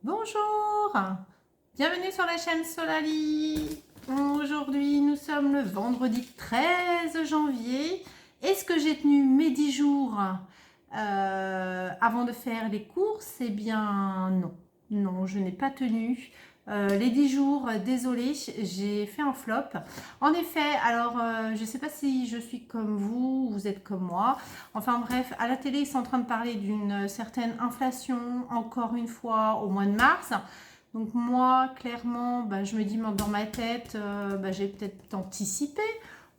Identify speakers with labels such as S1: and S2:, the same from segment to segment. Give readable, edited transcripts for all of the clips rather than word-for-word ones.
S1: Bonjour, bienvenue sur la chaîne Solali. Aujourd'hui nous sommes le vendredi 13 janvier. Est-ce que j'ai tenu mes 10 jours avant de faire les courses? Eh bien non, non je n'ai pas tenu. Les 10 jours, désolée, j'ai fait un flop. En effet, alors je ne sais pas si je suis comme vous êtes comme moi. Enfin bref, à la télé, ils sont en train de parler d'une certaine inflation, encore une fois, au mois de mars. Donc moi, clairement, je me dis dans ma tête, j'ai peut-être anticipé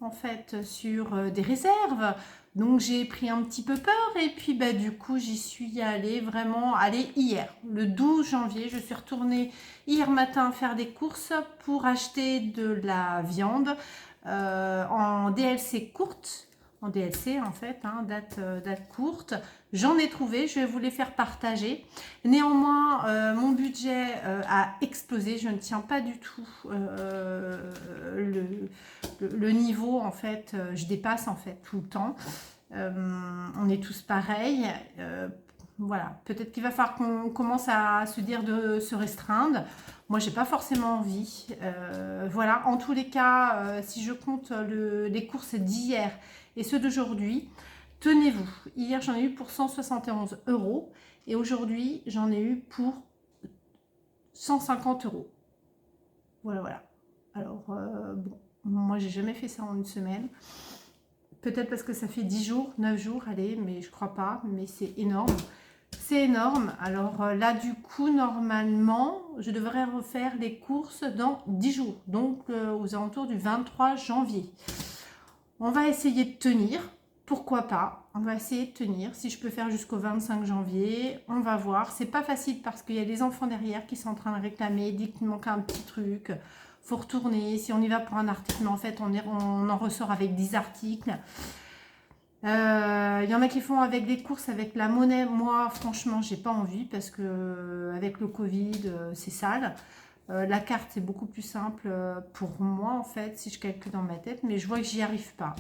S1: en fait sur des réserves. Donc j'ai pris un petit peu peur et puis du coup j'y suis allée vraiment hier, le 12 janvier. Je suis retournée hier matin faire des courses pour acheter de la viande en DLC courte. En DLC en fait, date courte. J'en ai trouvé, je vais vous les faire partager. Néanmoins, mon budget a explosé. Je ne tiens pas du tout le niveau en fait. Je dépasse en fait tout le temps. On est tous pareils. Voilà, peut-être qu'il va falloir qu'on commence à se dire de se restreindre. Moi, j'ai pas forcément envie. Voilà, en tous les cas, si je compte les courses d'hier et ceux d'aujourd'hui, tenez-vous. Hier, j'en ai eu pour 171 € et aujourd'hui, j'en ai eu pour 150 €. Voilà, voilà. Alors, bon, moi, j'ai jamais fait ça en une semaine. Peut-être parce que ça fait 10 jours, 9 jours, allez, mais je crois pas, mais c'est énorme. C'est énorme. Alors là, du coup, normalement, je devrais refaire les courses dans 10 jours, donc aux alentours du 23 janvier. On va essayer de tenir, pourquoi pas. On va essayer de tenir. Si je peux faire jusqu'au 25 janvier, on va voir. C'est pas facile parce qu'il y a des enfants derrière qui sont en train de réclamer, dit qu'il manque un petit truc. Faut retourner. Si on y va pour un article, mais en fait, on en ressort avec 10 articles. Il y en a qui font avec des courses avec la monnaie. Moi, franchement, j'ai pas envie parce que avec le Covid, c'est sale. La carte, c'est beaucoup plus simple pour moi, en fait, si je calcule dans ma tête. Mais je vois que j'y arrive pas.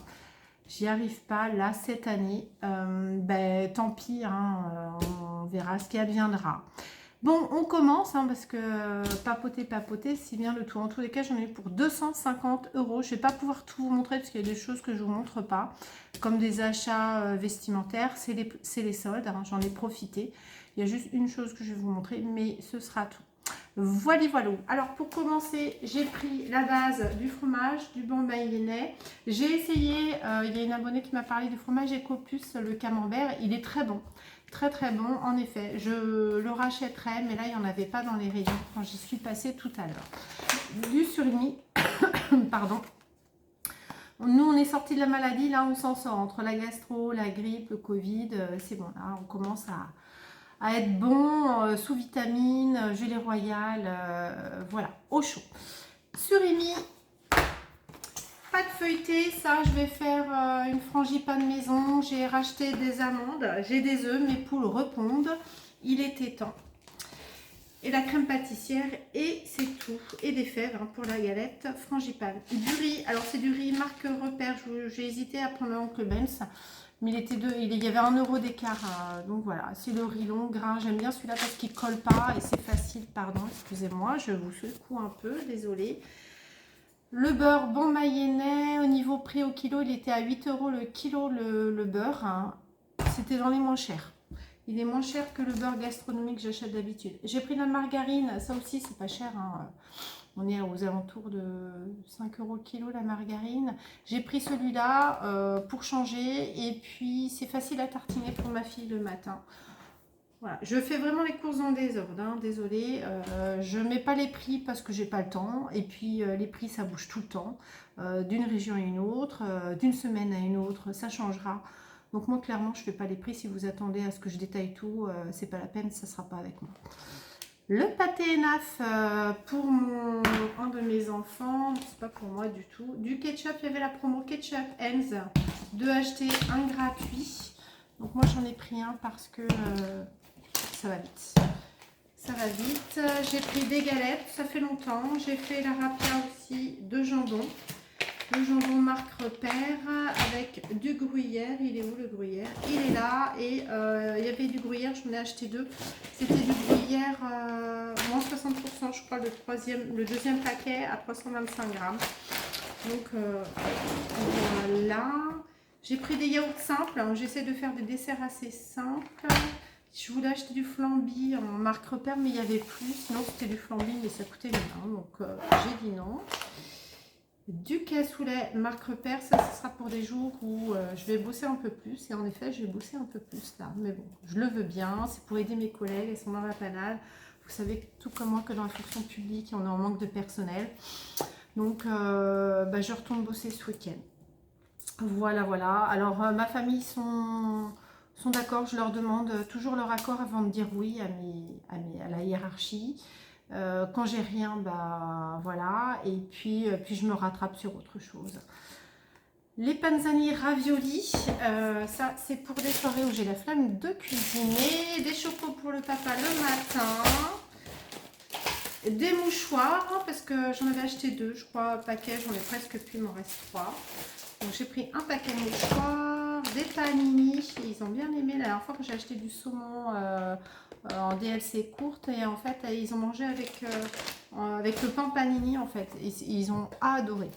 S1: J'y arrive pas, là, cette année. Tant pis, on verra ce qui adviendra. Bon, on commence, parce que papoter, si bien le tout. En tous les cas, j'en ai eu pour 250 €. Je vais pas pouvoir tout vous montrer parce qu'il y a des choses que je vous montre pas, comme des achats vestimentaires. C'est les soldes, j'en ai profité. Il y a juste une chose que je vais vous montrer, mais ce sera tout. Voilà, voilà. Alors, pour commencer, j'ai pris la base du fromage, du bon mayennais. J'ai essayé, il y a une abonnée qui m'a parlé du fromage Ecopus, le camembert. Il est très bon. Très très bon, en effet. Je le rachèterai, mais là, il n'y en avait pas dans les rayons quand j'y suis passée tout à l'heure. Du surimi, pardon. Nous, on est sorti de la maladie, là, on s'en sort. Entre la gastro, la grippe, le Covid, c'est bon. Là, on commence à être bon, sous vitamines, gelée royale, voilà, au chaud. Surimi, pâte feuilletée, ça je vais faire une frangipane maison. J'ai racheté des amandes, j'ai des œufs, mes poules repondent, il était temps. Et la crème pâtissière et c'est tout. Et des fèves pour la galette frangipane. Du riz, alors c'est du riz marque Repère, j'ai hésité à prendre l'oncle Benz. Mais il y avait 1 € d'écart, donc voilà, c'est le riz long grain. J'aime bien celui-là parce qu'il ne colle pas et c'est facile, pardon, excusez-moi, je vous secoue un peu, désolée. Le beurre bon mayennais, au niveau prix au kilo, il était à 8 € le kilo le beurre, c'était dans les moins chers. Il est moins cher que le beurre gastronomique que j'achète d'habitude. J'ai pris de la margarine, ça aussi c'est pas cher, on est aux alentours de 5 € le kilo la margarine. J'ai pris celui-là pour changer et puis c'est facile à tartiner pour ma fille le matin. Voilà. Je fais vraiment les courses en désordre, désolée. Je ne mets pas les prix parce que j'ai pas le temps. Et puis les prix ça bouge tout le temps, d'une région à une autre, d'une semaine à une autre, ça changera. Donc moi clairement je ne fais pas les prix. Si vous attendez à ce que je détaille tout, c'est pas la peine, ça ne sera pas avec moi. Le pâté ENAF pour un de mes enfants, c'est pas pour moi du tout. Du ketchup, il y avait la promo ketchup Heinz, 2 achetés, 1 gratuit. Donc moi j'en ai pris un parce que ça va vite. Ça va vite. J'ai pris des galettes, ça fait longtemps. J'ai fait la rapia aussi de jambon. Le jambon marque repère avec du gruyère. Il est où le gruyère? Il est là. Et il y avait du gruyère, je m'en ai acheté 2. C'était du gruyère moins 60%, je crois, le deuxième paquet à 325 grammes. Donc voilà. J'ai pris des yaourts simples. J'essaie de faire des desserts assez simples. Je voulais acheter du flamby en marque repère, mais il n'y avait plus. Sinon, c'était du flamby, mais ça coûtait bien. Donc j'ai dit non. Du cassoulet marque repère, ça ce sera pour des jours où je vais bosser un peu plus. Et en effet, je vais bosser un peu plus là. Mais bon, je le veux bien. C'est pour aider mes collègues, elles sont dans la panade. Vous savez tout comme moi que dans la fonction publique, on est en manque de personnel. Donc, je retourne bosser ce week-end. Voilà, voilà. Alors, ma famille sont d'accord. Je leur demande toujours leur accord avant de dire oui à la hiérarchie. Quand j'ai rien, voilà. Et puis je me rattrape sur autre chose. Les panzani ravioli, ça c'est pour des soirées où j'ai la flemme de cuisiner. Des chocos pour le papa le matin. Des mouchoirs, parce que j'en avais acheté 2, je crois, paquet, j'en ai presque plus, il m'en reste 3. Donc j'ai pris un paquet de mouchoirs, des panini, ils ont bien aimé. La dernière fois que j'ai acheté du saumon en DLC courte, et en fait ils ont mangé avec le pain panini en fait, ils ont adoré.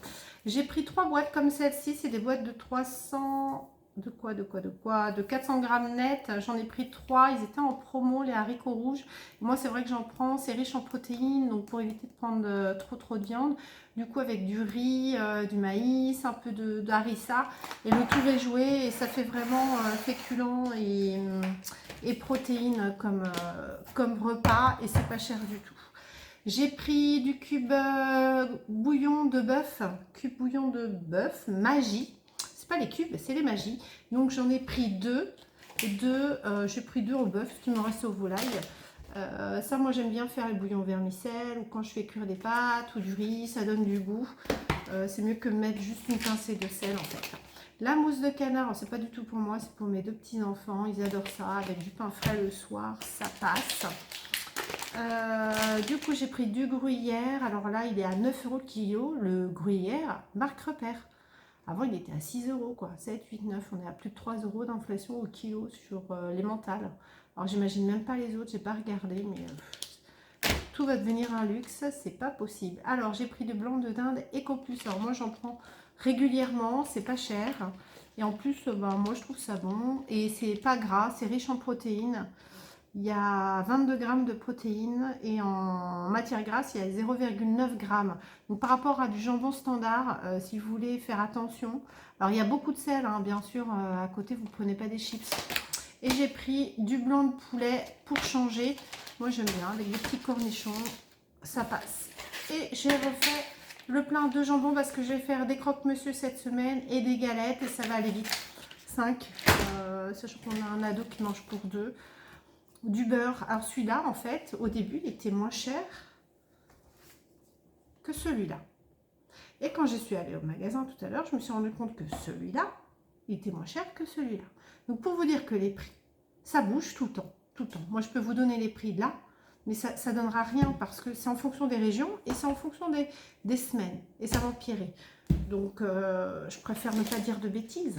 S1: J'ai pris 3 boîtes comme celle-ci, c'est des boîtes de 300... De 400 grammes net, j'en ai pris 3, ils étaient en promo, les haricots rouges. Moi, c'est vrai que j'en prends, c'est riche en protéines, donc pour éviter de prendre trop de viande. Du coup, avec du riz, du maïs, un peu de harissa, et le tout est joué, et ça fait vraiment féculent et protéines comme repas, et c'est pas cher du tout. J'ai pris du cube bouillon de bœuf, Magie. Pas les cubes, c'est les magies. Donc j'en ai pris 2. J'ai pris 2 au bœuf, ce qui me reste au volaille. Ça, moi j'aime bien faire les bouillons vermicelle ou quand je fais cuire des pâtes ou du riz, ça donne du goût. C'est mieux que mettre juste une pincée de sel en fait. La mousse de canard, c'est pas du tout pour moi, c'est pour mes 2 petits enfants. Ils adorent ça avec du pain frais le soir, ça passe. Du coup, j'ai pris du gruyère. Alors là, il est à 9 € le kilo. Le gruyère, marque repère. Avant, il était à 6 €, quoi. 7, 8, 9. On est à plus de 3 € d'inflation au kilo sur les mentales. Alors, j'imagine même pas les autres. J'ai pas regardé, mais tout va devenir un luxe. C'est pas possible. Alors, j'ai pris du blanc de dinde Ecoplus. Alors, moi, j'en prends régulièrement. C'est pas cher. Et en plus, moi, je trouve ça bon. Et c'est pas gras. C'est riche en protéines. Il y a 22 grammes de protéines et en matière grasse, il y a 0,9 grammes. Donc par rapport à du jambon standard, si vous voulez faire attention. Alors il y a beaucoup de sel, hein, bien sûr, à côté, vous ne prenez pas des chips. Et j'ai pris du blanc de poulet pour changer. Moi j'aime bien, avec des petits cornichons, ça passe. Et j'ai refait le plein de jambon parce que je vais faire des croque-monsieur cette semaine et des galettes et ça va aller vite. 5, sachant qu'on a un ado qui mange pour 2. Du beurre. Alors celui-là, en fait, au début, il était moins cher que celui-là. Et quand je suis allée au magasin tout à l'heure, je me suis rendu compte que celui-là, il était moins cher que celui-là. Donc pour vous dire que les prix, ça bouge tout le temps. Tout le temps. Moi, je peux vous donner les prix là, mais ça ne donnera rien parce que c'est en fonction des régions et c'est en fonction des semaines. Et ça va empirer. Donc, je préfère ne pas dire de bêtises.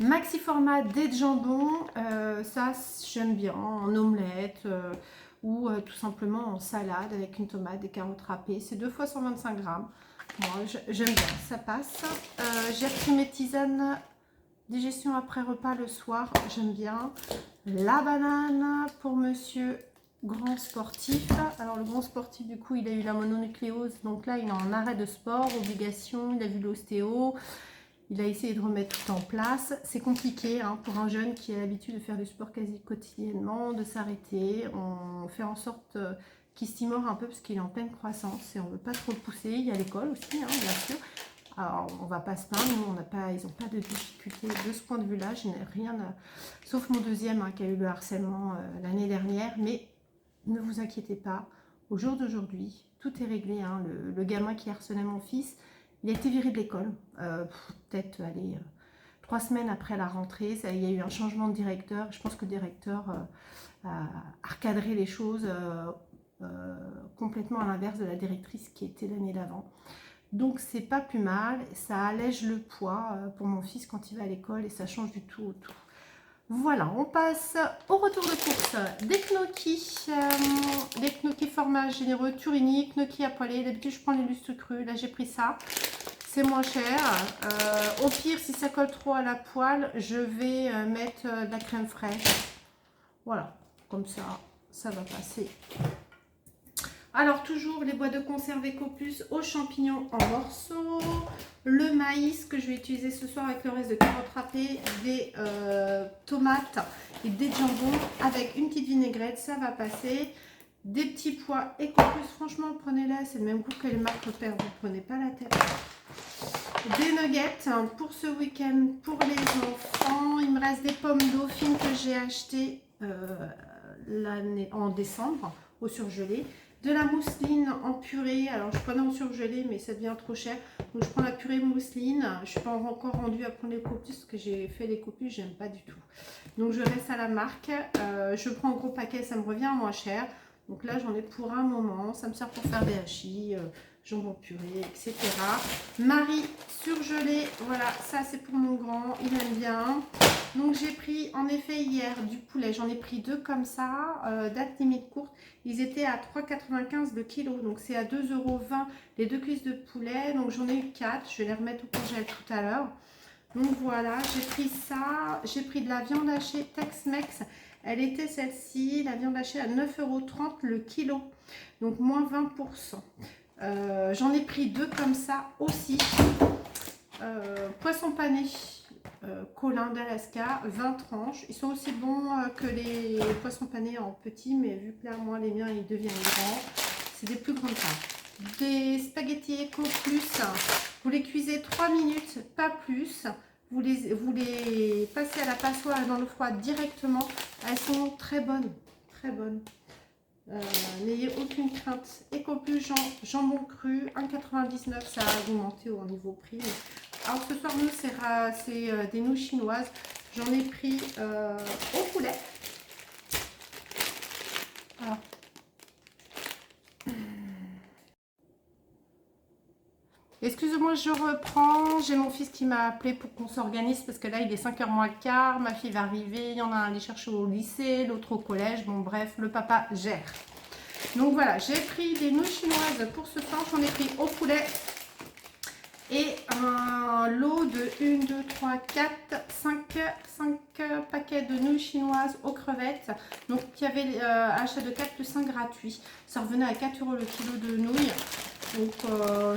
S1: Maxi format dés de jambon, ça j'aime bien en omelette ou tout simplement en salade avec une tomate, des carottes râpées. C'est 2 fois 125 grammes. Moi j'aime bien, ça passe. J'ai repris mes tisanes digestion après repas le soir, j'aime bien. La banane pour monsieur grand sportif. Alors le grand sportif du coup il a eu la mononucléose, donc là il est en arrêt de sport, obligation, il a vu l'ostéo. Il a essayé de remettre tout en place. C'est compliqué hein, pour un jeune qui a l'habitude de faire du sport quasi quotidiennement, de s'arrêter. On fait en sorte qu'il se timore un peu parce qu'il est en pleine croissance et on ne veut pas trop le pousser. Il y a l'école aussi, hein, bien sûr. Alors, on ne va pas se plaindre. Nous, ils n'ont pas de difficultés de ce point de vue-là. Je n'ai rien à... Sauf mon deuxième hein, qui a eu le harcèlement l'année dernière. Mais ne vous inquiétez pas. Au jour d'aujourd'hui, tout est réglé. Hein. Le gamin qui harcelait mon fils, il a été viré de l'école, peut-être 3 semaines après la rentrée. Il y a eu un changement de directeur. Je pense que le directeur a recadré les choses complètement à l'inverse de la directrice qui était l'année d'avant. Donc c'est pas plus mal, ça allège le poids pour mon fils quand il va à l'école et ça change du tout au tout. Voilà, on passe au retour de course des gnocchis format généreux Turini, gnocchis à poêler. D'habitude je prends les lustres crus, là j'ai pris ça, c'est moins cher. Au pire, si ça colle trop à la poêle, je vais mettre de la crème fraîche. Voilà, comme ça va passer. Alors toujours les boîtes de conserve Ecoplus aux champignons en morceaux, le maïs que je vais utiliser ce soir avec le reste de carottes râpées, des tomates et des jambons avec une petite vinaigrette, ça va passer. Des petits pois Ecoplus, franchement prenez-les, c'est le même goût que les marques Repères, vous ne prenez pas la tête. Des nuggets pour ce week-end pour les enfants. Il me reste des pommes dauphines que j'ai achetées en décembre au surgelé. De la mousseline en purée, alors je prenais en surgelé mais ça devient trop cher, donc je prends la purée mousseline. Je ne suis pas encore rendue à prendre l'Ecoplus parce que j'ai fait l'Ecoplus, j'aime pas du tout, donc je reste à la marque. Je prends un gros paquet, ça me revient moins cher, donc là j'en ai pour un moment, ça me sert pour faire des hachis, jambon purée, etc. Marie surgelé, voilà, ça c'est pour mon grand, il aime bien. Donc j'ai pris en effet hier du poulet, j'en ai pris deux comme ça, date limite courte, ils étaient à 3,95 le kilo, donc c'est à 2,20 € les deux cuisses de poulet, donc j'en ai eu 4, je vais les remettre au congèle tout à l'heure. Donc voilà, j'ai pris ça, j'ai pris de la viande hachée Tex-Mex, elle était celle-ci, la viande hachée à 9,30 € le kilo, donc moins 20%. J'en ai pris deux comme ça aussi. Poisson pané Colin d'Alaska, 20 tranches. Ils sont aussi bons que les poissons panés en petit, mais vu que là, moi, les miens, ils deviennent grands. C'est des plus grandes tailles. Des spaghettis Ecoplus. Vous les cuisez 3 minutes, pas plus. Vous les passez à la passoire dans le froid directement. Elles sont très bonnes. Très bonnes. N'ayez aucune crainte. Ecoplus jambon cru, 1,99 €, ça a augmenté au niveau prix. Alors ce soir, nous, c'est des nouilles chinoises. J'en ai pris au poulet. Alors. Excusez-moi, je reprends. J'ai mon fils qui m'a appelé pour qu'on s'organise parce que là, il est 5h moins le quart. Ma fille va arriver. Il y en a un à aller chercher au lycée, l'autre au collège. Bon, bref, le papa gère. Donc voilà, j'ai pris des nouilles chinoises pour ce soir. J'en ai pris au poulet. Et un lot de 1, 2, 3, 4, 5 paquets de nouilles chinoises aux crevettes. Donc il y avait achat de 4 plus 5 gratuit. Ça revenait à 4 € le kilo de nouilles. Donc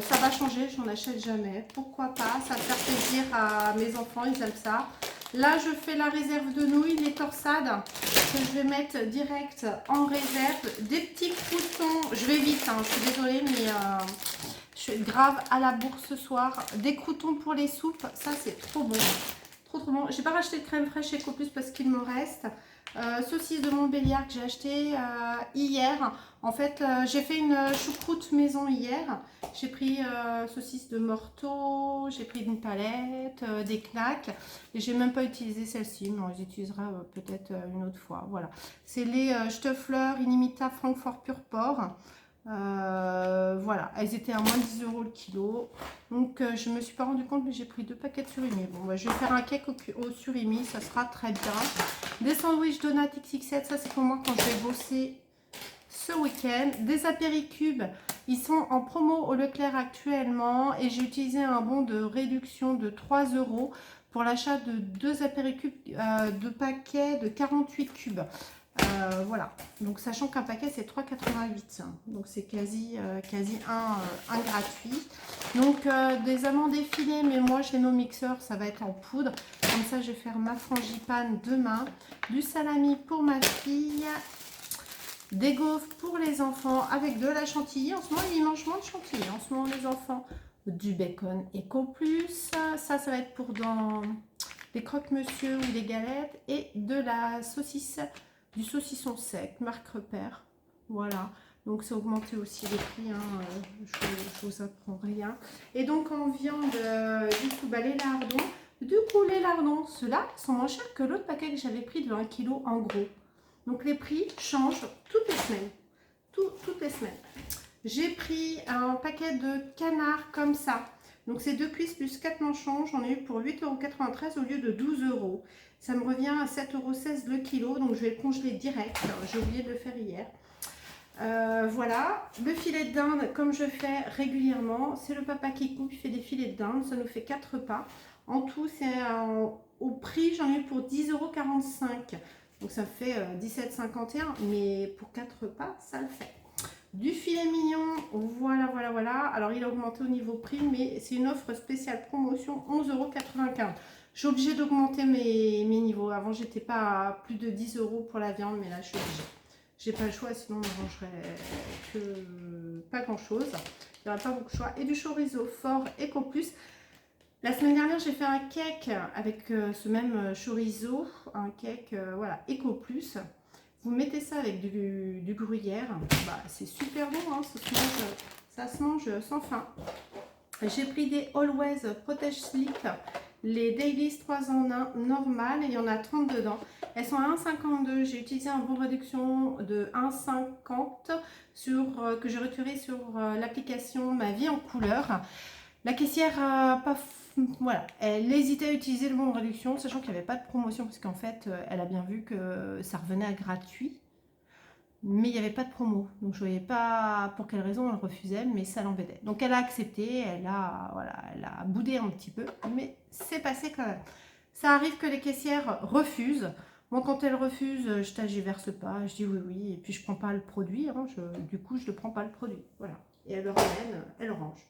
S1: ça va changer, j'en achète jamais. Pourquoi pas, ça va faire plaisir à mes enfants, ils aiment ça. Là je fais la réserve de nouilles, les torsades que je vais mettre direct en réserve. Des petits croûtons, je vais vite, hein, je suis désolée mais je suis grave à la bourse ce soir. Des croûtons pour les soupes, ça c'est trop bon. Trop bon. J'ai pas racheté de crème fraîche Ecoplus parce qu'il me reste. Saucisse de Montbéliard que j'ai acheté hier. En fait, j'ai fait une choucroute maison hier. J'ai pris saucisse de Morteau, j'ai pris une palette, des knacks. Et j'ai même pas utilisé celle-ci, mais on les utilisera peut-être une autre fois. Voilà. C'est les Stoeffler inimitable Francfort Pur Porc. Voilà, elles étaient à moins de 10 € le kilo. Donc je me suis pas rendu compte, mais j'ai pris 2 paquets de surimi. Bon, bah, je vais faire un cake au surimi, ça sera très bien. Des sandwichs Donut XXL, ça c'est pour moi quand je vais bosser ce week-end. Des apéricubes, ils sont en promo au Leclerc actuellement et j'ai utilisé un bon de réduction de 3 € pour l'achat de 2 apéricubes, de paquets de 48 cubes. Voilà, donc sachant qu'un paquet c'est 3,88 €, donc c'est quasi un gratuit. Donc des amandes effilées, mais moi je les mets au mixeur, ça va être en poudre. Comme ça je vais faire ma frangipane demain. Du salami pour ma fille, des gaufres pour les enfants avec de la chantilly. En ce moment ils mangent moins de chantilly, en ce moment les enfants. Du bacon Ecoplus, ça va être pour dans les croque-monsieur ou les galettes, et de la saucisse, du saucisson sec, marque Repère. Voilà, donc c'est augmenté aussi les prix, hein, je vous apprends rien. Et donc en viande, du coup, bah, les lardons. Du coup, les lardons, ceux-là sont moins chers que l'autre paquet que j'avais pris de 1 kg en gros. Donc les prix changent toutes les semaines. Toutes les semaines. J'ai pris un paquet de canards comme ça. Donc c'est 2 cuisses plus 4 manchons. J'en ai eu pour 8,93 € au lieu de 12 €. Ça me revient à 7,16 € le kilo. Donc je vais le congeler direct. J'ai oublié de le faire hier. Voilà, le filet de dinde comme je fais régulièrement, c'est le papa qui coupe, il fait des filets de dinde, ça nous fait 4 repas. En tout, c'est au prix, j'en ai eu pour 10,45 €. Donc ça fait 17,51 €, mais pour 4 repas, ça le fait. Du filet mignon, voilà, voilà, voilà. Alors il a augmenté au niveau prix, mais c'est une offre spéciale promotion, 11,95 €. Je suis obligée d'augmenter mes niveaux. Avant, j'étais pas à plus de 10 € pour la viande, mais là, je suis obligée. J'ai pas le choix, sinon on ne mangerait que pas grand chose. Il n'y aurait pas beaucoup de choix. Et du chorizo fort Eco Plus. La semaine dernière, j'ai fait un cake avec ce même chorizo, un cake voilà, Eco Plus. Vous mettez ça avec du gruyère, bah, c'est super bon, hein, ça se mange sans faim. J'ai pris des Always Protège Slip, les Dailies 3 en 1 normales, il y en a 30 dedans. Elles sont à 1,52 €. J'ai utilisé un bon réduction de 1,50 € que j'ai retiré sur l'application Ma Vie en Couleur. La caissière, voilà, elle hésitait à utiliser le bon réduction, sachant qu'il n'y avait pas de promotion, parce qu'en fait, elle a bien vu que ça revenait à gratuit. Mais il n'y avait pas de promo, donc je ne voyais pas pour quelle raison elle refusait, mais ça l'embêtait. Donc elle a accepté, voilà, elle a boudé un petit peu, mais c'est passé quand même. Ça arrive que les caissières refusent. Moi, quand elles refusent, je tergiverse pas, je dis oui, oui, et puis je prends pas le produit, hein, du coup, je ne prends pas le produit, voilà. Et elle le ramène, elle range,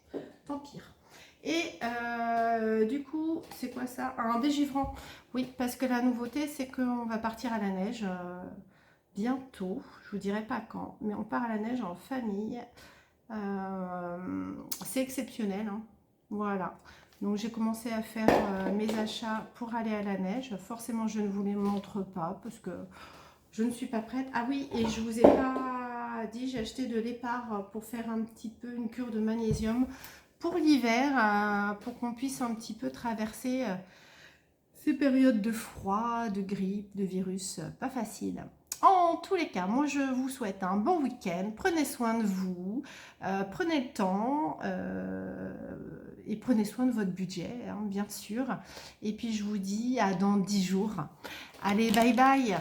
S1: tant pire. Et du coup, c'est quoi ça? Un dégivrant. Oui, parce que la nouveauté, c'est qu'on va partir à la neige bientôt. Je vous dirai pas quand, mais on part à la neige en famille. C'est exceptionnel, hein. Voilà. Donc j'ai commencé à faire mes achats pour aller à la neige. Forcément, je ne vous les montre pas parce que je ne suis pas prête. Ah oui, et je vous ai pas dit, j'ai acheté de l'épar pour faire un petit peu une cure de magnésium pour l'hiver, pour qu'on puisse un petit peu traverser ces périodes de froid, de grippe, de virus, pas facile. En tous les cas, moi je vous souhaite un bon week-end, prenez soin de vous, prenez le temps et prenez soin de votre budget, hein, bien sûr. Et puis je vous dis à dans 10 jours. Allez, bye bye!